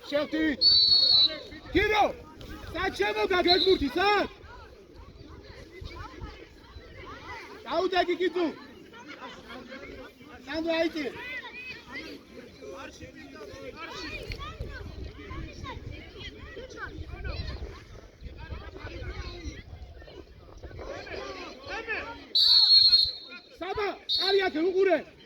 Șefti! Kiro! Stai ce mă ca găs murti, stai! Aude aquí kitu! Sandro aici! Saba! Aria că ugure!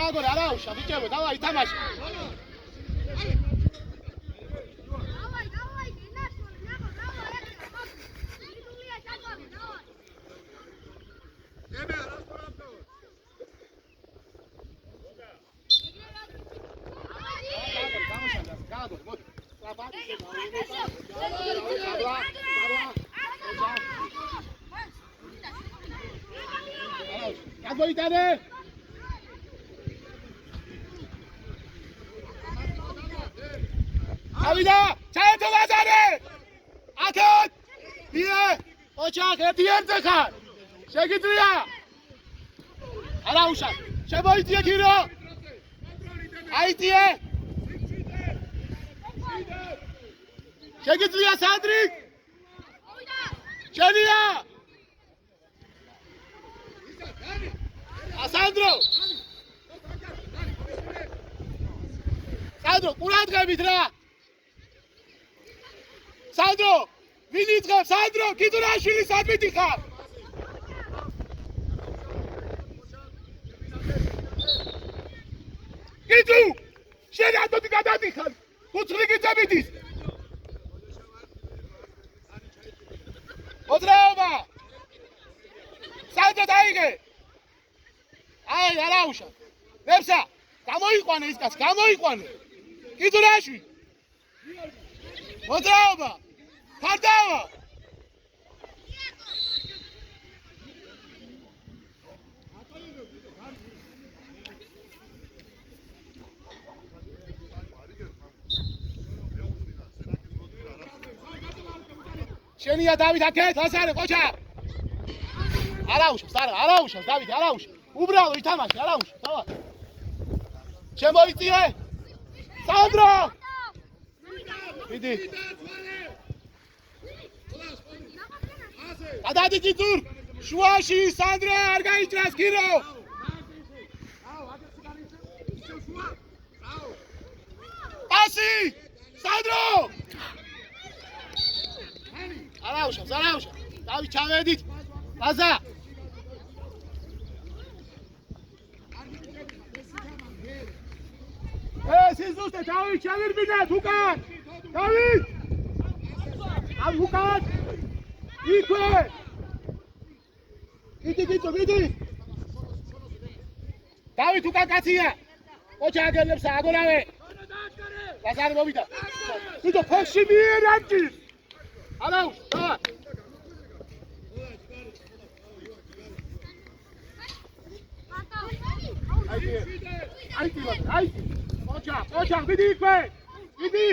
Agora, Araújo, fiquemos, dá aí, tá mais. Avida, çayatı lazare. Atın. Diye. Ocak hep yerde kal. Şekilde. Arauşa. Şeboy diye giro. Ay diye. Şekilde Sandri. Çeliya. Sandro. Sandro, Murat gebitra. Sandro, Vinitrev, Sandro, Kidurashvili, Sadmitikha. Kidu, შენ ატოდი გადადიხარ. უცხრიგი წებითის. მოძრაობა. Sandro დაიგე. აი, არაუშა. ნებსა, გამოიყვანე ის კაც, გამოიყვანე. Kidurashvili. მოძრაობა. Pardava! შენია დავით აქეთ, ასარე, ყოჩა! არაუშავს, არაუშავს, დავით, არაუშავს. უბრალო ითამაშე, არაუშავს, დავა. შემოიწიე! სანდრო! მიდი. Adadi Kitur, Shuashi, Sandra, Argaitras, Kiro. Pasi, Sandro. არაუშავს. დავით ჩავედით. ლაზა. სიზუსტე დავით ჩავირბინათ უკან. დავით. ამ უკან. იქვე. იდი. დავით უკან კაცია. ოჩა აგერლებს აგორავე. ლაზარი მოვიდა. ვიდო ფეხში მიერანტი. არაუშ, და. აი. ოჩა, ვიდი იქვე. ვიდი.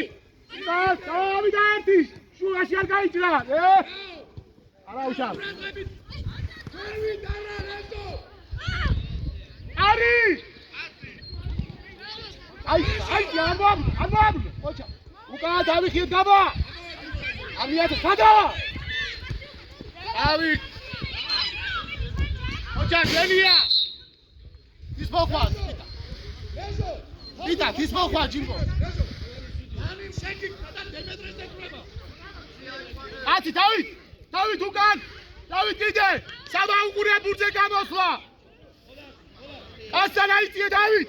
დავიდა ერთი. შუაში არ გაიჭრა. არაუშა. არი! აი, ამბობ! ოჩა. უკან დავიხიეთ გაბა. ამიათ ხადა. დავით. ოჩა, გენია. ის მოხვა. ვიდა, ის მოხვა ჯიმბო. მანიმ შეკიკდა და დემეტრეს დაკვრება. ათი დავით უკან. დავით კიდე. საბა უყურია ბურთზე გამოსვლა. ასთან აიწია დავით.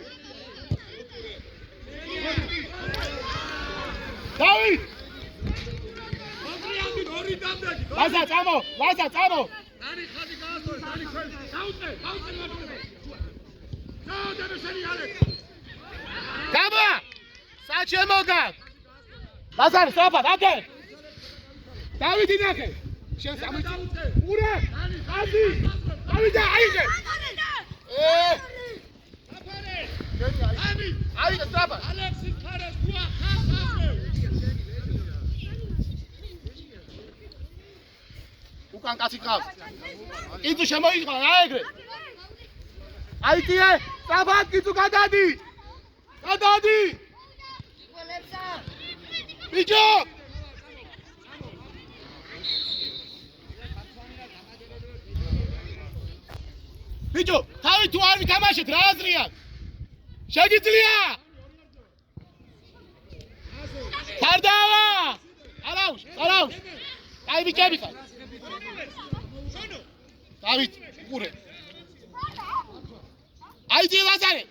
დავით! ლაზა წამო! ნანი ხადი გაასწორე, ნანი ჩვენ. დაუწე მაგდები. დაუდები შენი ალე. გაბა! საჩემო გაკ! ლაზარი სწრაფად, აკე! დავითი ნახე! შენ სამიწე! ურა! ხადი! დავიდა, აიღე! აფარე! აი, სწრაფად! ალექსის ხარეს გუა ხახახე! უკან კაცი ყავს. კიცუ შემოიყვა რა ეგრე. აიწიე, სწრაფად კიცუ გადადი. ბიჭო! ბიჭო, თავი თუ არ ვითამაშეთ რა აზრია? შეგიძლია? ფარდავა! არაუშ! აი ბიჭები ხარ. დავით, უყურე. აიწიე ლაზარე.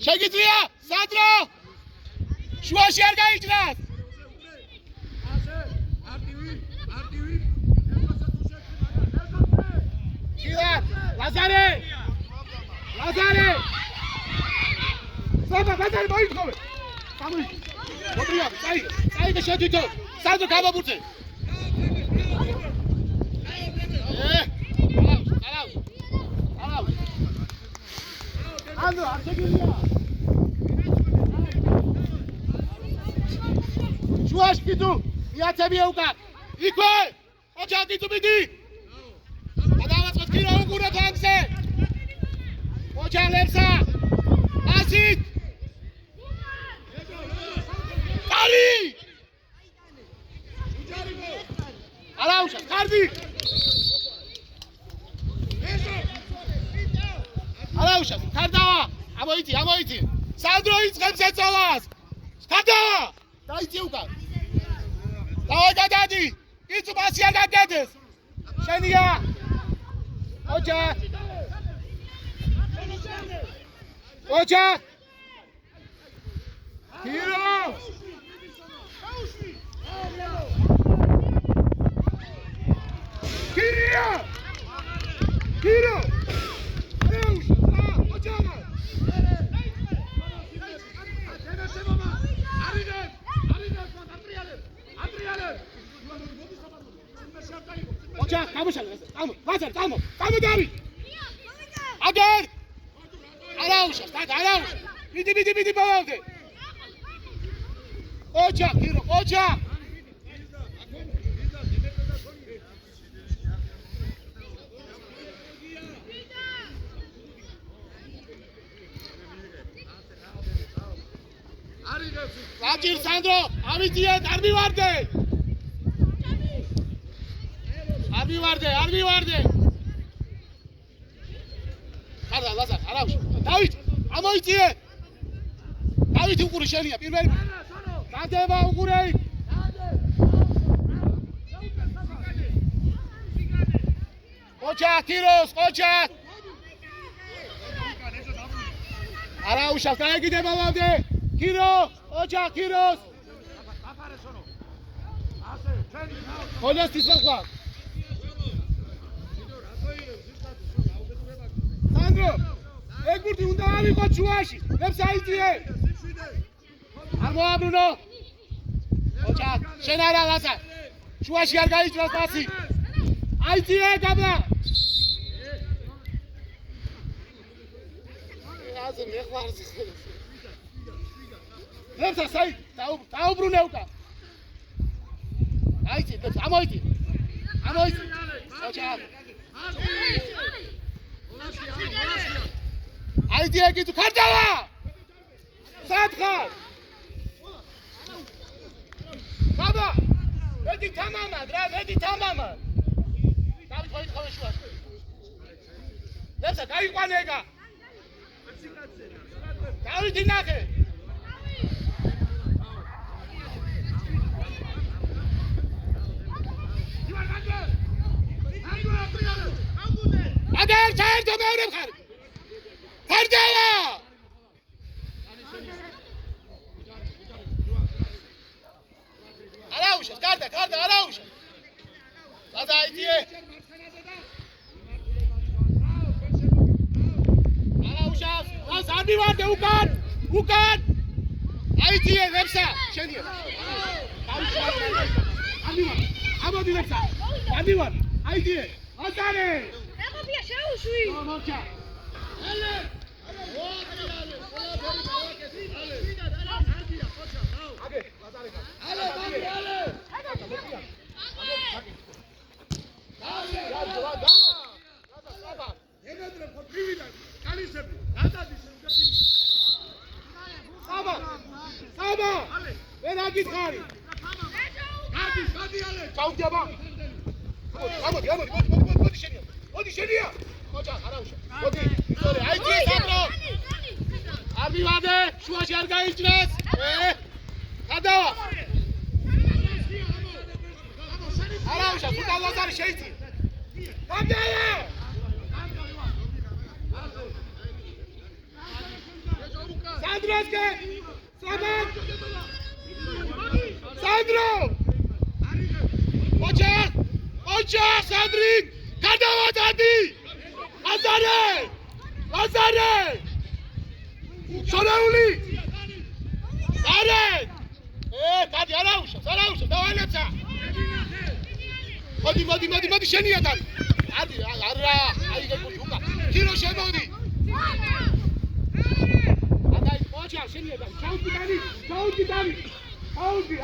შეგიძლია? სადრო! შუაში არ გაიჭრას. ლაზარე! ლაზარე მოითხოვე! გამოიჭი! მოტრია, წაიგე შეთვითო! სადრო გამაბურთე! არაუშ! ანდრო, არ შეგიძლია! შუაში კიცუ! იაცებია უკან! იქვე! ოჩა კიცუ მიდი! გადავაწყოთ კირო უყურე ფანკზე! ოჩა ლერსა! ასით! კარი! არაუშა, კარდი! არაუშა, კარდავა! ამოიწი! სანდრო იწყებს ეწოლას! კარდავა! დაიწი უკან! დავაი გადადი! კიცუ მასი არ გაგედეს! შენია! ოჩა! კირო! კირო! არაუშ! ოჩა! ოჩა, გამოსალე! წამო! დავით! აგერ! არაუშ! მიდი ბოლომდე! ოჩა, კირო! ოჩა! საჭირ სანდრო, ამიტიეთ, არ მივარდე! არ მივარდე! კარდა, ლაზარ, არაუშ! დავით, ამოიწიე! დავით უყური შენია, პირველი! დადება უყურე. ყოჩა თიროს, ყოჩა. არა უშავს, გაიგიდება მომდე. ქირო, ყოჩა ქიროს. ხონოს თისახვა. სანდრო, ეგურთი უნდა ავიღოთ შუაში.ებს აიწიე. არ მოაბრუნო. ყოჩა, შენ არა ლაზა. შუაში არ გაიჭრას პასი. აიწიე გაბლა. აზე მეხვარს ხელს. ნებსა საი, დაუბრუნე უკან. აიწი, ამოიწი. ამოიწი. ყოჩა. აიწი ეგ თუ ხარდავა. სათხარ. ბაბა, მედი თამამად რა, მედი თამამად. დავით მოიწოვე შუაში. ნებსა გაიყვანე ეგა. დავით ინახე. ადერ ჩაერთო მეორე მხარე. ხარდავა. არაუშავს, გარდა, არაუშავს. ლაზა აიწიე. არაუშავს. ლაზა არ მივარდე უკან. აიწიე ნებსა, შენია. ამოდი ნებსა. ამივარ. აიწიე. აზარე. ეხებია შეუშვი. მოჩა. ალე. აგე, ლაზარე. ალე. ეგადრე ხო მივიდა კალისები. გადადის უკაცი. საბა. ვერ აგითხარი. გადი ალე. ჩაუდგება. მოდი შენია. ყოჩა, არაუშა. მოდი, ისორე, აიწიე სანდრო. არ მივადე, შუაში არ გაიჭრეს. გადავა. არაუშა, თუნდა ლაზარი შეიწი. გადავა. სანდროსკე. სანდრო. ყოჩა, სანდრი. გადავა დადი. აზარე. შორეული. არე. დადი არაუშავს, დავალეცა. მოდი შენია დადი. დადი, არა, აიგე გული უკან. ქირო შემოდი. ადაი, ყოჩა, შენია დადი. ჩაუდი დადი. აიგე,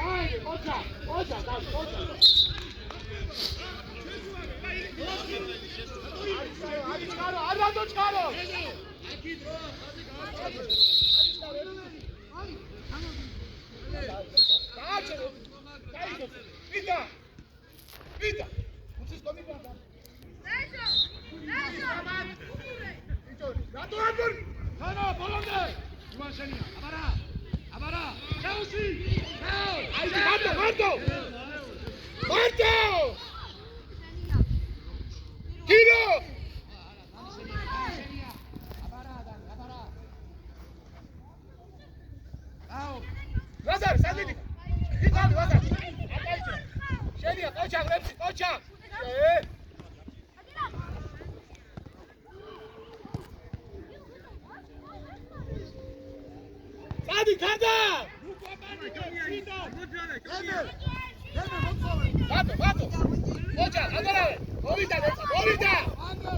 ყოჩა, დადი, ყოჩა. არა დაჭარო. დააჭერო. ვიდა. უცის კომიტეტა. რატო აბორ? ხანა ბოლომდე. ივან შენია. აბარა. შეუსი. აიდი მარტო. ქირო. ლაზარ, სადიდი. იქალი ლაზარ. აკაიჭრა. შენია, ყოჩა, ღრებში, ყოჩა. სადი, გარდა. ბატო. ყოჩა, აბარავე. მოვიდა.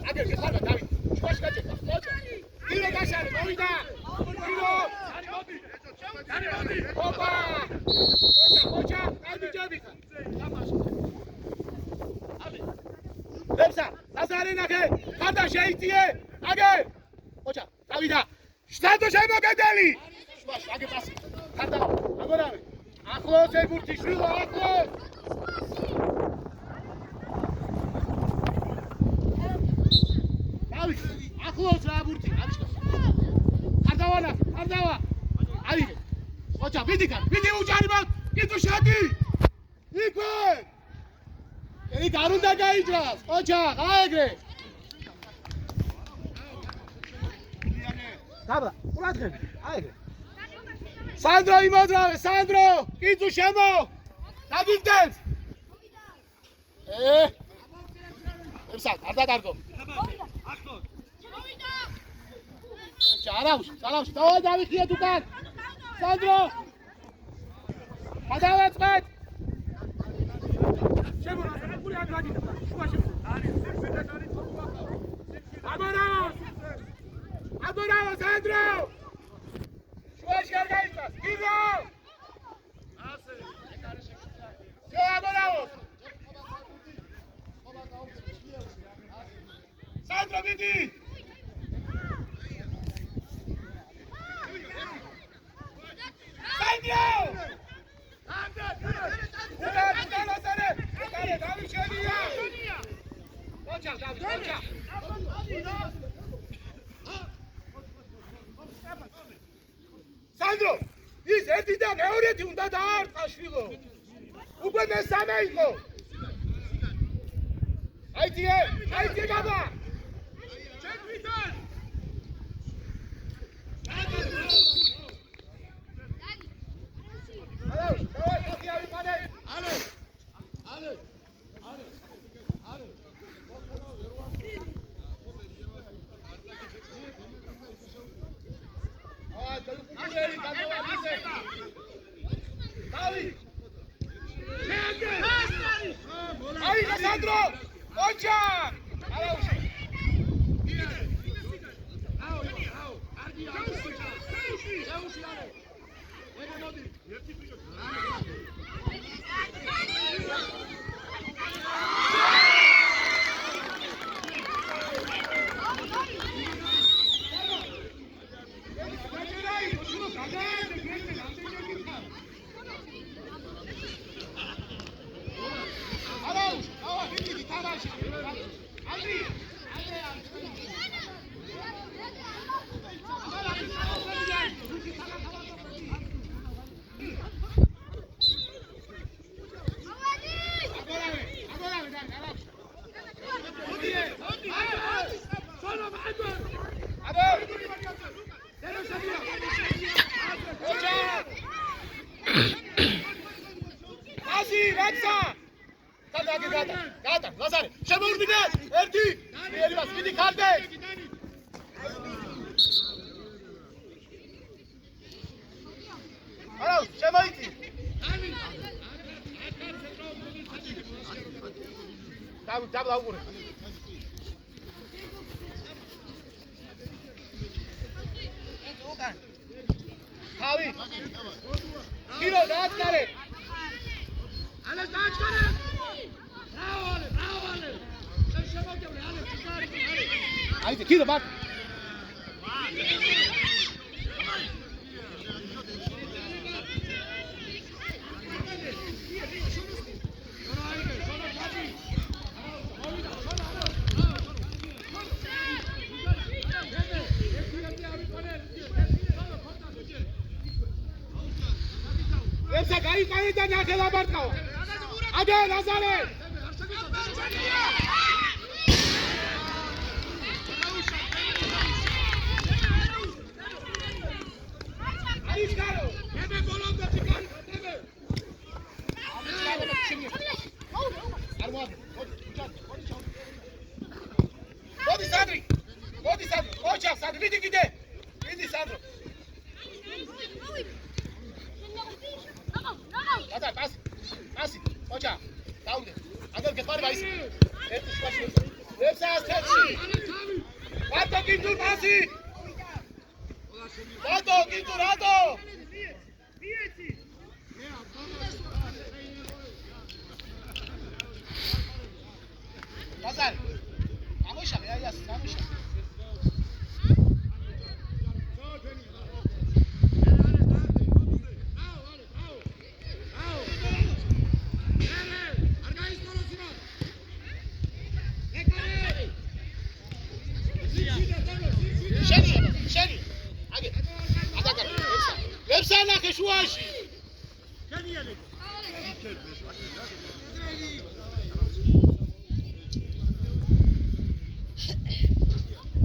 აგერ გეხარდა დავით. შუაში გაჭერდა. ყოჩა. ქირო გაშარე, მოვიდა. ქირო. ოპა! ყოჩა, დაიჯები ხარ. ლებსა, აზარე ნახე, ხარდა შეიწიე. აგე. ყოჩა, დავიდა. შტატო შემოგედელი. შუაში, აგე პასი. ხარდა, აბარავე. ახლოს ეგურთი შვილო, ახლოს. დავით, ახლოს რა ბურთი, არის. ხარდავა. აიგე. ოჩა, ვიდი უჭარბად, კითხო შადი. იქვე. იქ არ უნდა გაიძრას, ოჩა, გაეგრე. დაბა, ყურადღები, აეგრე. სანდრო იმოდრავე, სანდრო, კითხო შემო. დაგიგდებს. ებსად, არ დაკარგო. Čaravš, davай David ukán. Sandro. Padávacmet. Aboravo, Sandro. Šuvaš gargajitas, Igro. Sve, Aboravo. Sandro, vidi. Sandro, ის ერთი და მეორეთი უნდა დაარტყა შვილო. უკვე მესამე იყო. აიძე ბაბა. ჩემთვის. Sandro! Ocha! Gata, Lazare, siamo ordinati, Erdi, vedi calde. Allora, siamo iti. Dai, auguri. Tavi. Kilo, dai, Ale, dai, Haydi kilo bak. Hepsi kayıktan yakala Bartao. Hadi Lazare. Vodi Sandro, oča Sandro, vidi gdje, vidi Sandro. Daj, pasi, oča, davde, Adel get pari baisi. Lepsa steči. Vato Gintur pasi. Vato Gintur, Vato. Lazar, kamuša, ja, kamuša. Şeri, hadi. Hadi. განახე შუაში.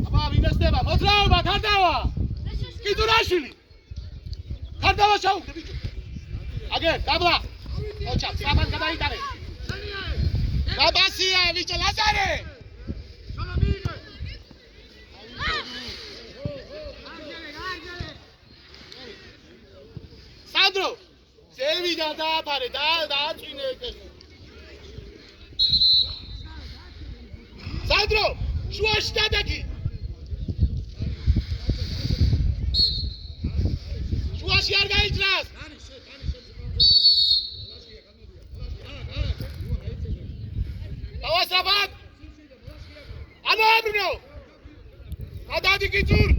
აბა ვინესდება? მოძრაობა, გარდავა. კიდურაშვილი. გარდავა შაუხე ბიჭო. აგერ, დაბლა. ოჩა, საბან გადაიტანე. გაბასია ბიჭო, ლაზარე. სანდრო, ზევიდან დააფარე, დააწვინე ეს. სანდრო, შუაში დადაკი. შუაში არ გაიჭრას. დავასაბად. ანუ აბრუნო. გადადი კიწურ.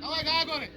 Давай, Гагоре.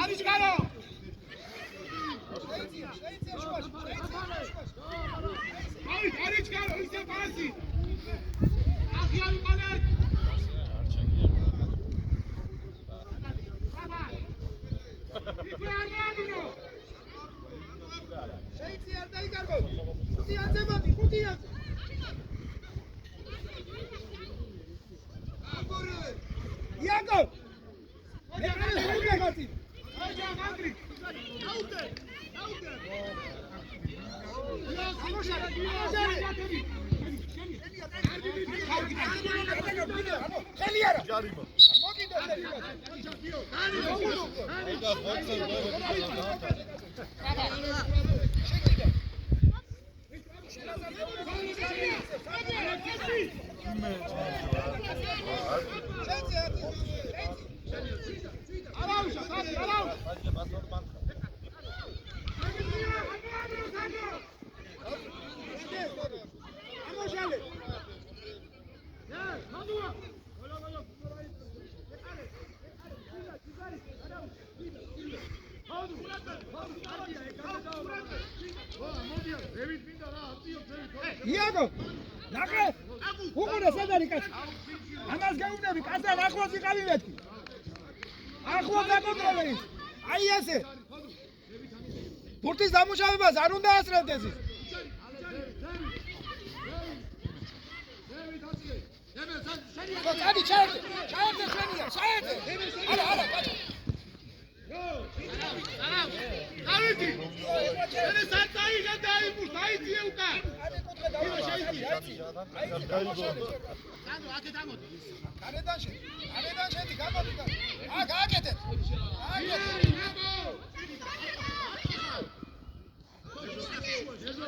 არის გარო არის გარო ისე პასი ახიარი ყალეთ იქ არ დაადგინო შეიძლება არ დაიკარგო ხუთი აწებოდი ხუთი აწე იაკო მე გაგაცი აი ჯაგრი აუტე ხელი არა ჯარიმა მოგიდა იაკო ნახე უყურე სადარი კაცი ამას გაუნები კაცთან ახლოს იყავი მეთქი ახლოს დაკონტროლე ის აი ესე ბურთის დამუშავებას არ უნდა ასწრებდეს ის ჩაერთე ჩვენია ჩაერთე არა კაცი ავიდი ეს საერთოდ დაიმუშ დაიძიე უკან სანდრო აქე დამოდი გარედან შედი გამოდი გააკეთე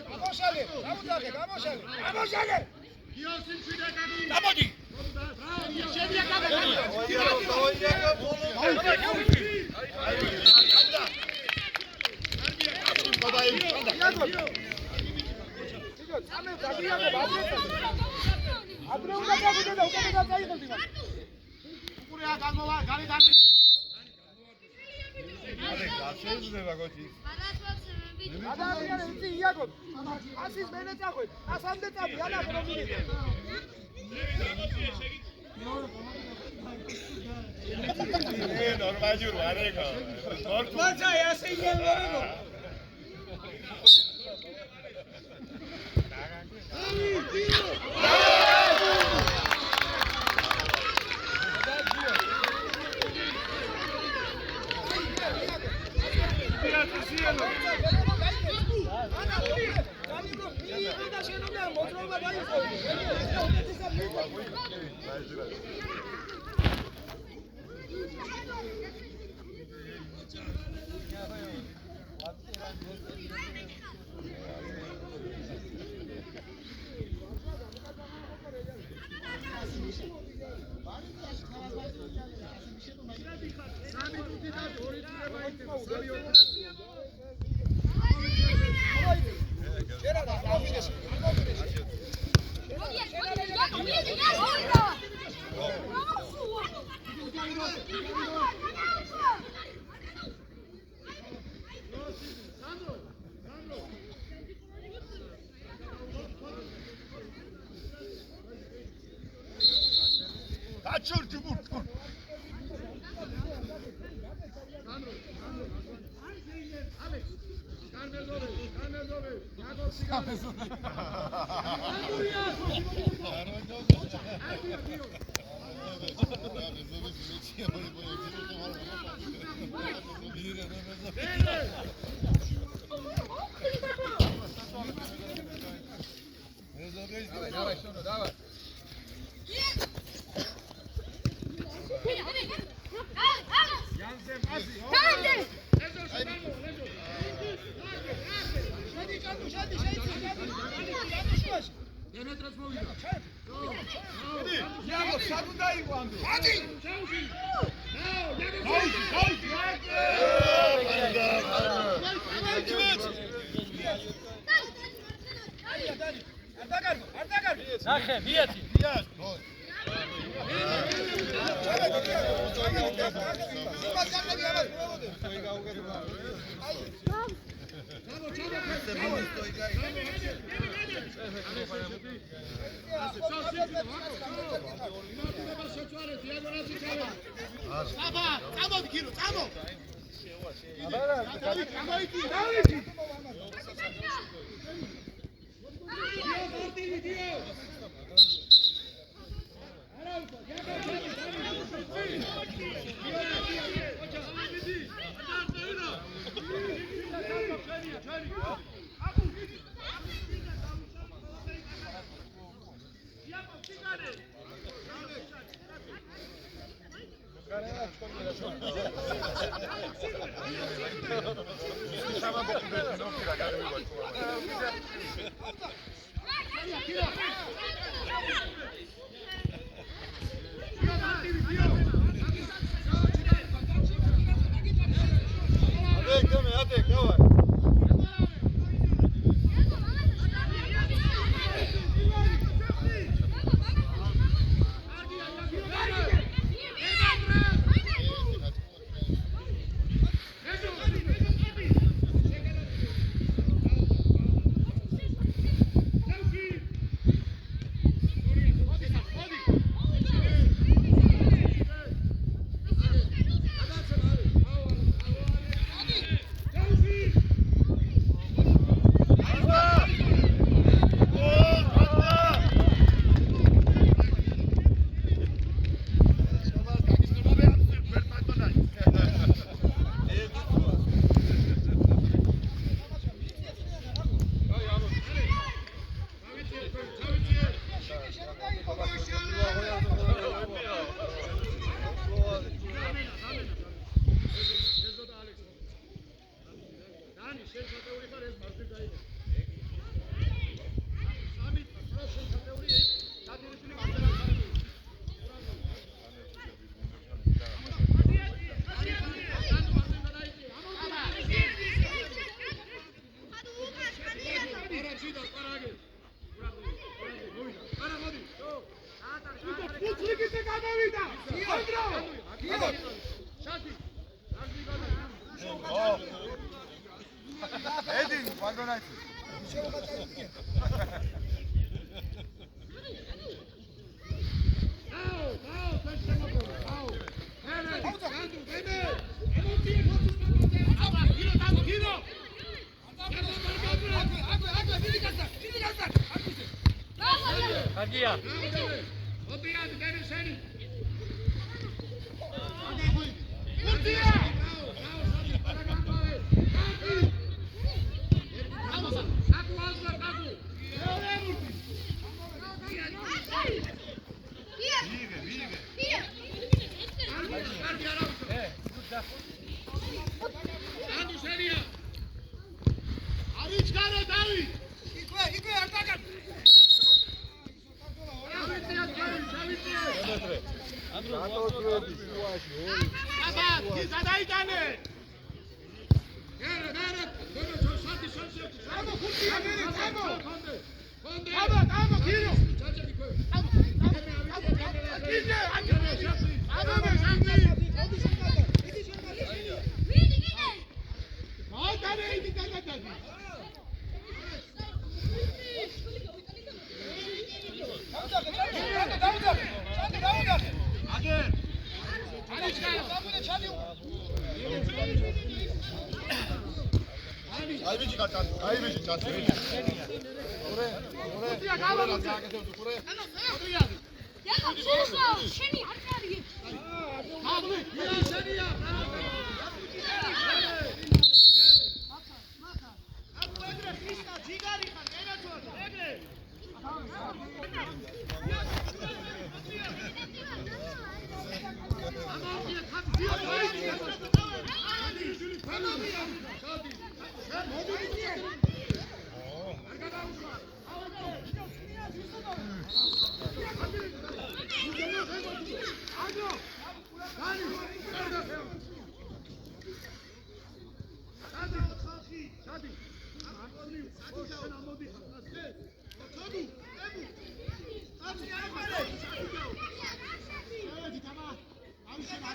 გამოშალე გამოშალე გიოსინ შვიდა გამოდი შევია ნახე, მიეცი. Come on.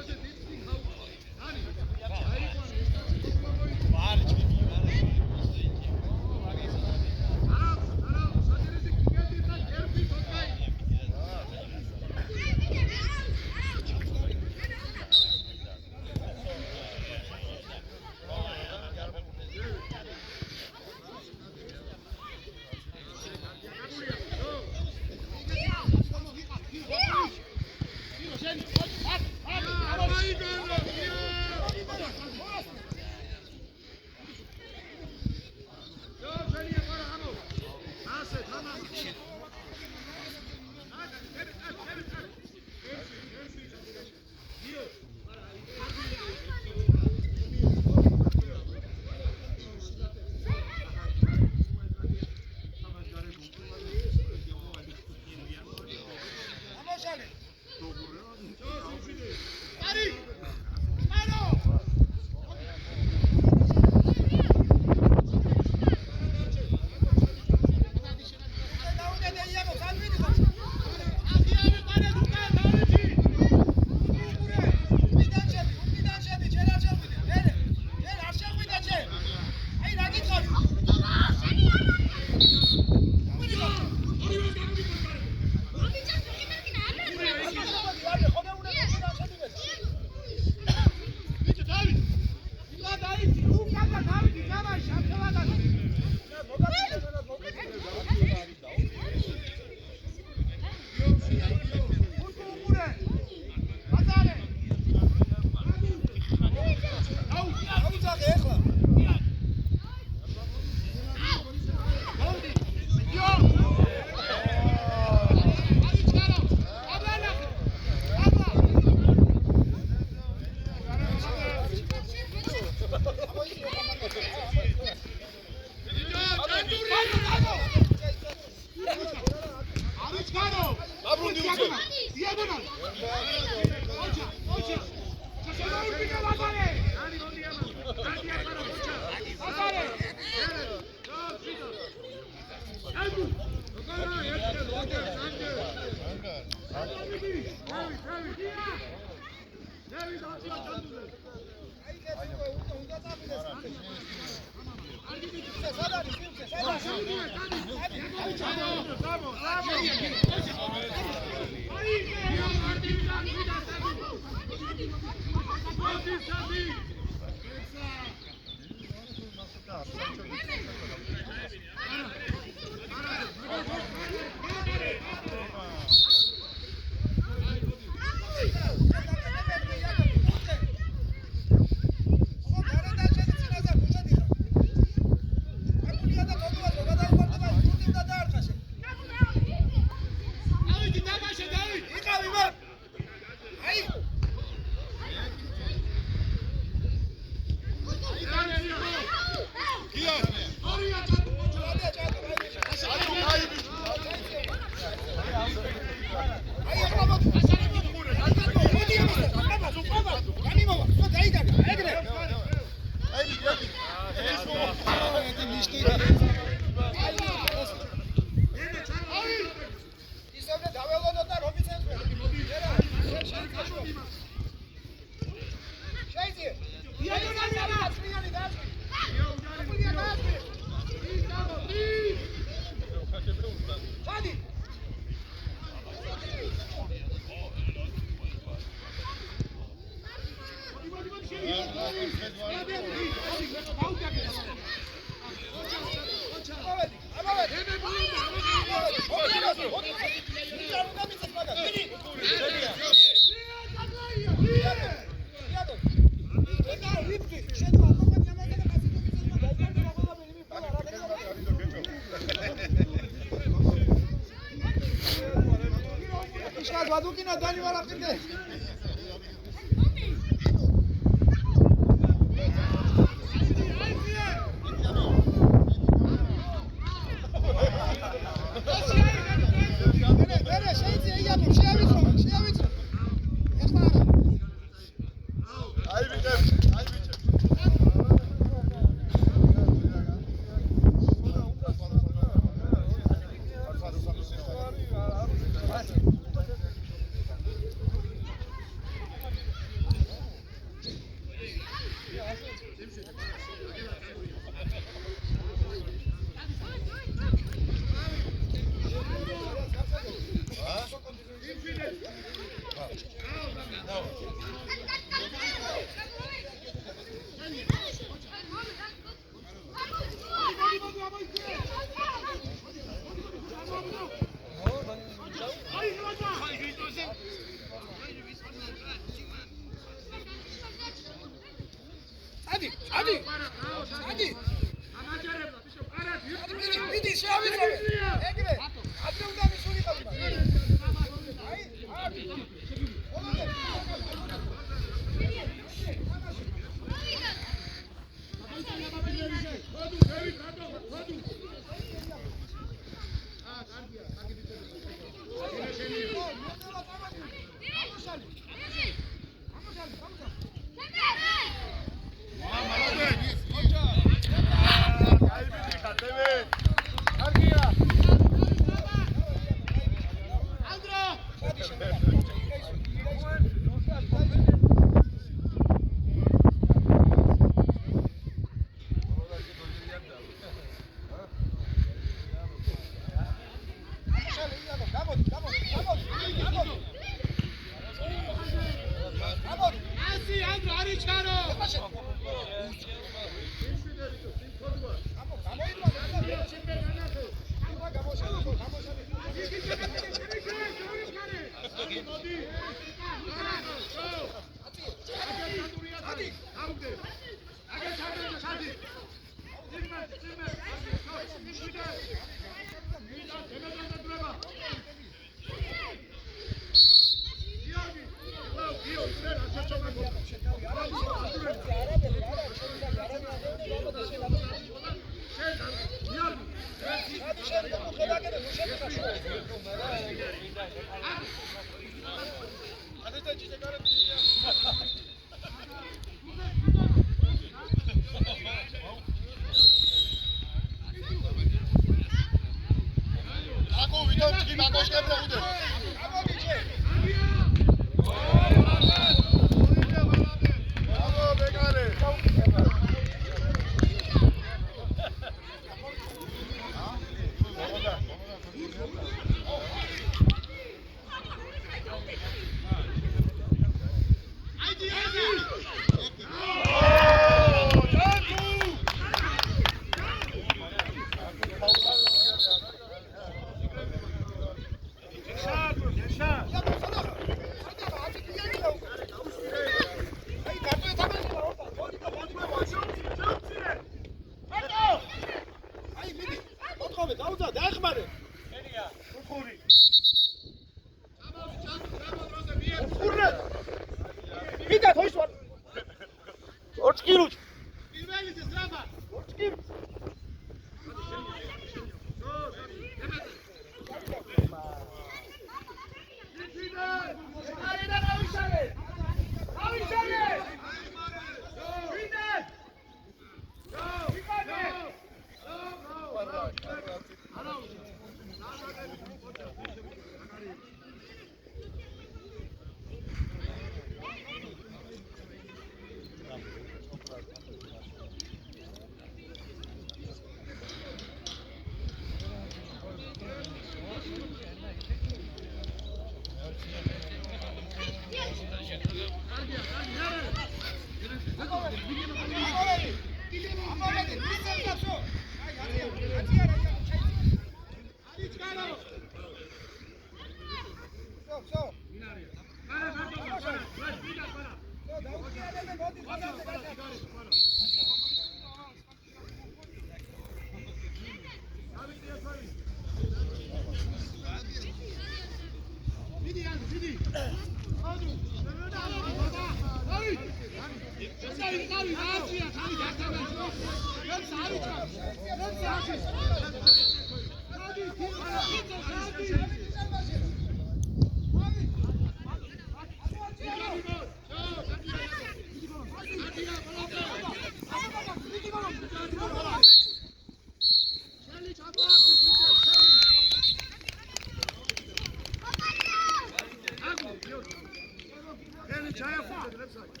Giant foot to the left side.